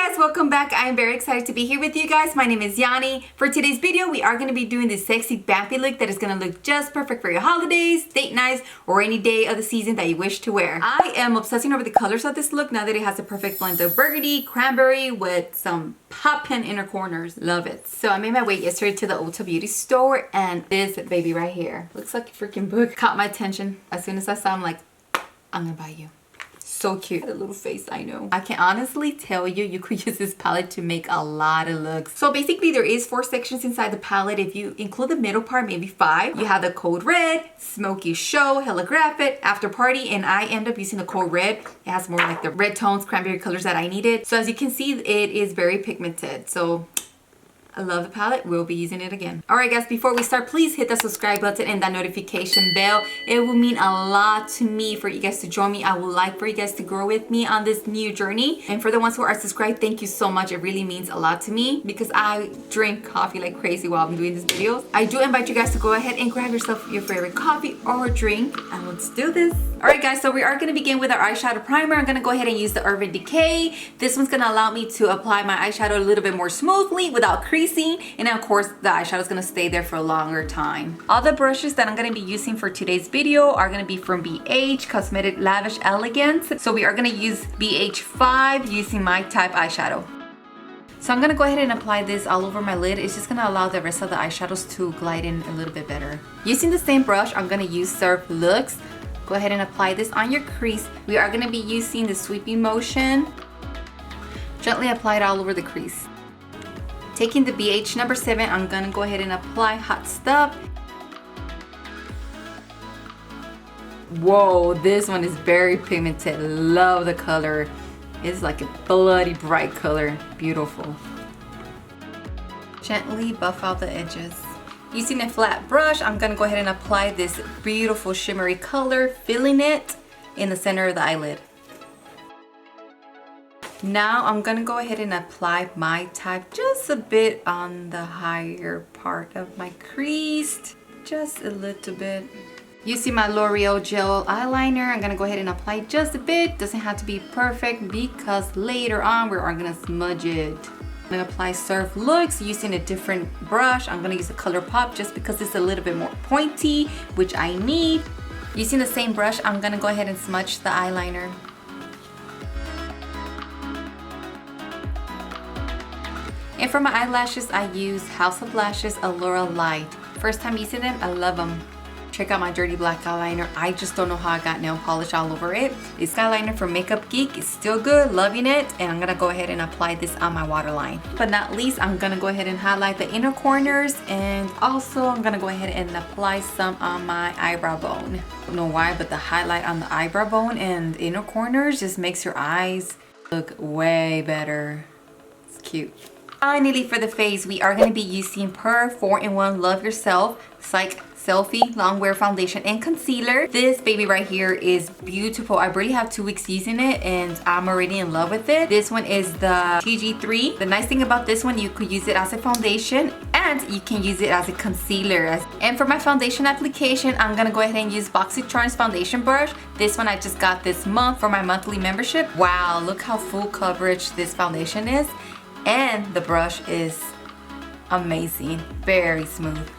guys, welcome back. I am very excited to be here with you guys. My name is Yanni. For today's video, we are going to be doing this sexy bappy look that is going to look just perfect for your holidays, date nights, or any day of the season that you wish to wear. I am obsessing over the colors of this look now that it has a perfect blend of burgundy, cranberry with some pop-pen inner corners. Love it. So I made my way yesterday to the Ulta Beauty store, and this baby right here looks like a freaking book. Caught my attention. As soon as I saw him, like, I'm gonna buy you. So cute. A little face, I know. I can honestly tell you, you could use this palette to make a lot of looks. So basically there is 4 sections inside the palette. If you include the middle part, maybe 5. You have the Code Red, Smoky Show, Holographic, After Party, and I end up using the Code Red. It has more like the red tones, cranberry colors that I needed. So as you can see, it is very pigmented. So I love the palette. We'll be using it again. Alright guys, before we start, please hit the subscribe button and that notification bell. It will mean a lot to me for you guys to join me. I would like for you guys to grow with me on this new journey. And for the ones who are subscribed, thank you so much. It really means a lot to me because I drink coffee like crazy while I'm doing these videos. I do invite you guys to go ahead and grab yourself your favorite coffee or drink, and let's do this. Alright guys, so we are going to begin with our eyeshadow primer. I'm going to go ahead and use the Urban Decay. This one's going to allow me to apply my eyeshadow a little bit more smoothly without creasing. And of course, the eyeshadow is going to stay there for a longer time. All the brushes that I'm going to be using for today's video are going to be from BH Cosmetic Lavish Elegance. So we are going to use BH5 using my type eyeshadow. So I'm going to go ahead and apply this all over my lid. It's just going to allow the rest of the eyeshadows to glide in a little bit better. Using the same brush, I'm going to use Surf Looks. Go ahead and apply this on your crease. We are going to be using the sweeping motion. Gently apply it all over the crease. Taking the BH number 7, I'm gonna go ahead and apply Hot Stuff. Whoa, this one is very pigmented. Love the color. It's like a bloody bright color. Beautiful. Gently buff out the edges. Using a flat brush, I'm gonna go ahead and apply this beautiful shimmery color, filling it in the center of the eyelid. Now I'm gonna go ahead and apply my type just a bit on the higher part of my crease, just a little bit. Using my L'Oreal gel eyeliner, I'm gonna go ahead and apply just a bit. Doesn't have to be perfect because later on we are gonna smudge it. I'm gonna apply Surf Looks using a different brush. I'm gonna use the CoLourPop just because it's a little bit more pointy, which I need. Using the same brush, I'm gonna go ahead and smudge the eyeliner. And for my eyelashes, I use House of Lashes Allura Lite. First time using them, I love them. Check out my dirty black eyeliner. I just don't know how I got nail polish all over it. This eyeliner from Makeup Geek is still good, loving it. And I'm gonna go ahead and apply this on my waterline. But not least, I'm gonna go ahead and highlight the inner corners. And also, I'm gonna go ahead and apply some on my eyebrow bone. I don't know why, but the highlight on the eyebrow bone and inner corners just makes your eyes look way better. It's cute. Finally, for the face, we are going to be using Per 4-in-1 Love Yourself Psych Selfie Longwear Foundation and Concealer. This baby right here is beautiful. I already have 2 weeks using it and I'm already in love with it. This one is the TG3. The nice thing about this one, you could use it as a foundation and you can use it as a concealer. And for my foundation application, I'm going to go ahead and use BoxyCharm's foundation brush. This one I just got this month for my monthly membership. Wow, look how full coverage this foundation is. And the brush is amazing, very smooth.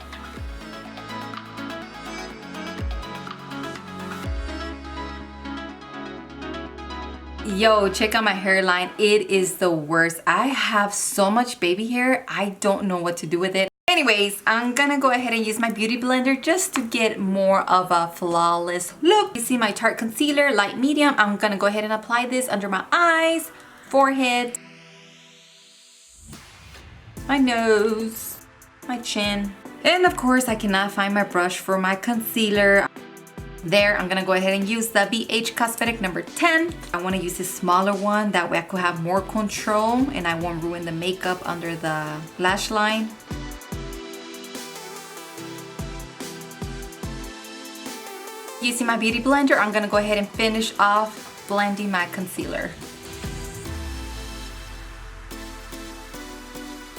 Yo, check out my hairline. It is the worst. I have so much baby hair, I don't know what to do with it. Anyways, I'm gonna go ahead and use my beauty blender just to get more of a flawless look. You see my Tarte concealer, light medium. I'm gonna go ahead and apply this under my eyes, forehead, my nose, my chin. And of course, I cannot find my brush for my concealer. There, I'm gonna go ahead and use the BH Cosmetic number 10. I wanna use a smaller one, that way I could have more control and I won't ruin the makeup under the lash line. Using my beauty blender, I'm gonna go ahead and finish off blending my concealer.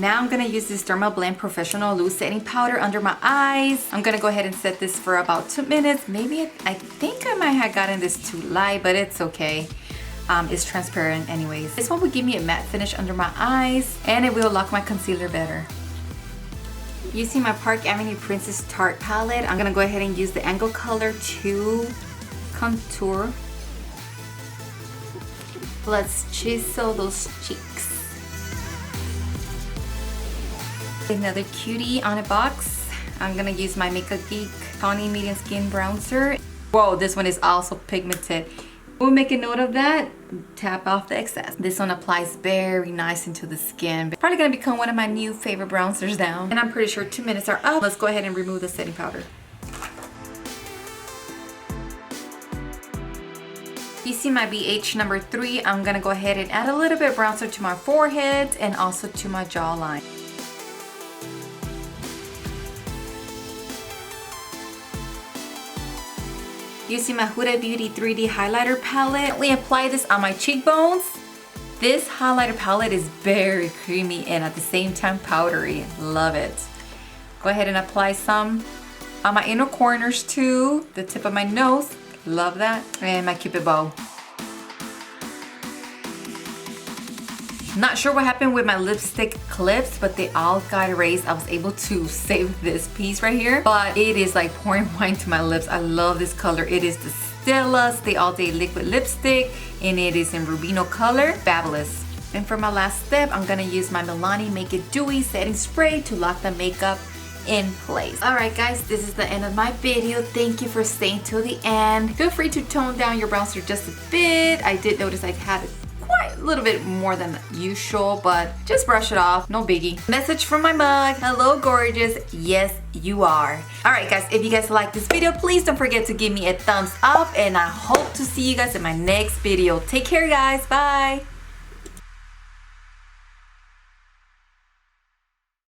Now I'm gonna use this Dermablend Professional Loose Setting Powder under my eyes. I'm gonna go ahead and set this for about 2 minutes. Maybe I think I might have gotten this too light, but it's okay. is transparent anyways. This one will give me a matte finish under my eyes and it will lock my concealer better. Using my Park Avenue Princess Tarte palette, I'm gonna go ahead and use the Angle Color to contour. Let's chisel those cheeks. Another cutie on a box. I'm gonna use my Makeup Geek Tawny Medium Skin Bronzer. Whoa, this one is also pigmented. We'll make a note of that. Tap off the excess. This one applies very nice into the skin. Probably gonna become one of my new favorite bronzers now. And I'm pretty sure 2 minutes are up. Let's go ahead and remove the setting powder. You see my BH number 3. I'm gonna go ahead and add a little bit of bronzer to my forehead and also to my jawline. Using my Huda Beauty 3D highlighter palette, we apply this on my cheekbones. This highlighter palette is very creamy and at the same time powdery. Love it. Go ahead and apply some on my inner corners too, the tip of my nose. Love that. And my Cupid bow. Not sure what happened with my lipstick clips, but they all got erased. I was able to save this piece right here, but it is like pouring wine to my lips. I love this color. It is the Stila Stay All Day Liquid Lipstick, and it is in Rubino color. Fabulous. And for my last step, I'm gonna use my Milani Make It Dewy Setting Spray to lock the makeup in place. Alright guys, this is the end of my video. Thank you for staying till the end. Feel free to tone down your bronzer just a bit. I did notice I had quite a little bit more than usual, but just brush it off, no biggie. Message from my mug. Hello gorgeous. Yes, you are. Alright guys, if you guys like this video, please don't forget to give me a thumbs up, and I hope to see you guys in my next video. Take care guys. Bye.